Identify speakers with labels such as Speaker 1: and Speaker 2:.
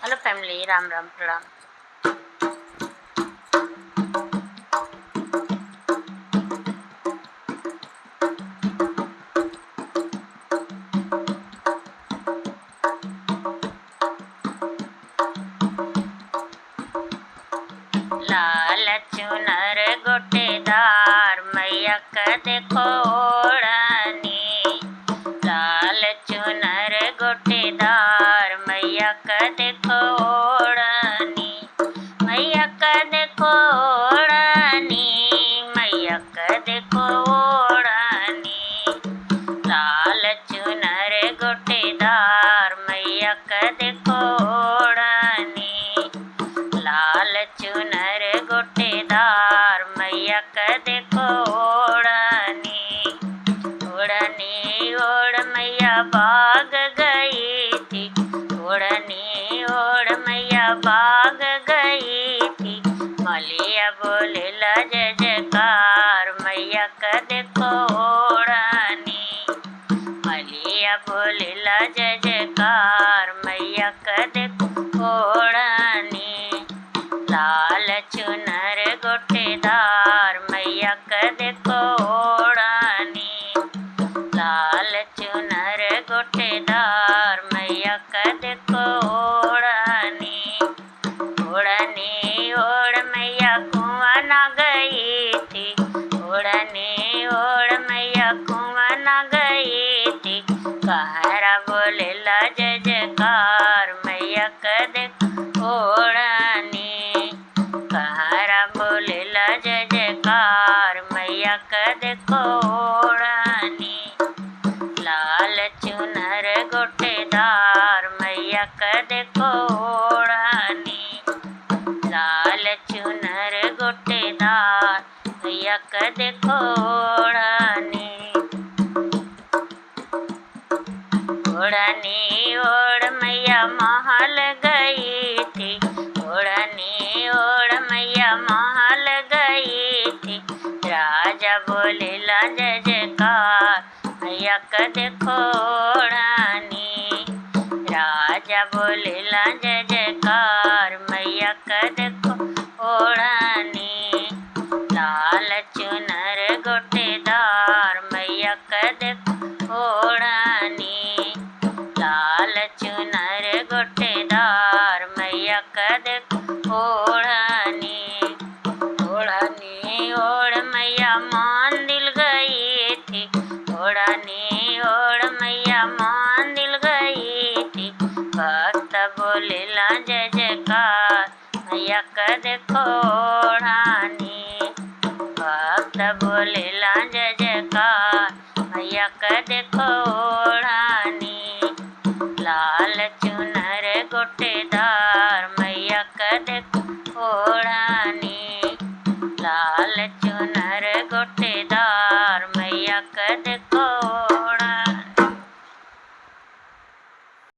Speaker 1: Hello family, Ram Ram प्रणाम। लाल चुनर गोटेदार मैया का देखो ओढ़नी। लाल चुनर गोटेदार मैया का देखो ओढ़नी। मैया का देखो ओढ़नी, मैया का देखो ओढ़नी। लाल चुनर गोटेदार मैया का देखो ओढ़नी। लाल चुनर गोटेदार मैया का देखो ओढ़नी। ओढ़नी ओढ़ मैया भाग गई थी। ओढ़नी ओढ़ मैया भाग गई थी। मलिया बोले ला जय जयकार मैया का देखो ओढ़नी। मलिया बोले ला जय जयकार मैया का देखो ओढ़नी। लाल चुनर गोटेदार मैया का देखो ओढ़नी। लाल चुनर गोटेदार मैया का देखो ओढ़नी। ओढ़नी ओढ़ मैया कुआं ना गई थी। ओढ़नी ओढ़ मैया कुआं ना गई थी। कहरा बोले ला जय जयकार मैया का देखो ओढ़नी। कहरा बोले ला जय जयकार मैया का देखो ओढ़नी। लाल चुनर गोटेदार मैया का देखो ओढ़नी। लाल चुनर गोटेदार मैया का देखो ओढ़नी। ओढ़नी ओढ़ मैया महल गई थी। ओढ़नी ओढ़ मैया महल गई थी। राजा बोले ला जय जयकार मैया का देखो ओढ़नी। राजा बोले ला जय जयकार मैया का देखो ओढ़नी। लाल चुनर गोटेदार मैया का देखो ओढ़नी। लाल चुनर गोटेदार मैया का देखो ओढ़नी। ओढ़नी ओढ़ मैया मंदिर गई थी। ओढ़नी ओढ़ मैया मंदिर गई थी। भक्त बोले ला जय जयकार मैया का देखो ओढ़नी। भक्त बोले ला जय जयकार मैया का देखो ओढ़नी। लाल चुनर गोटे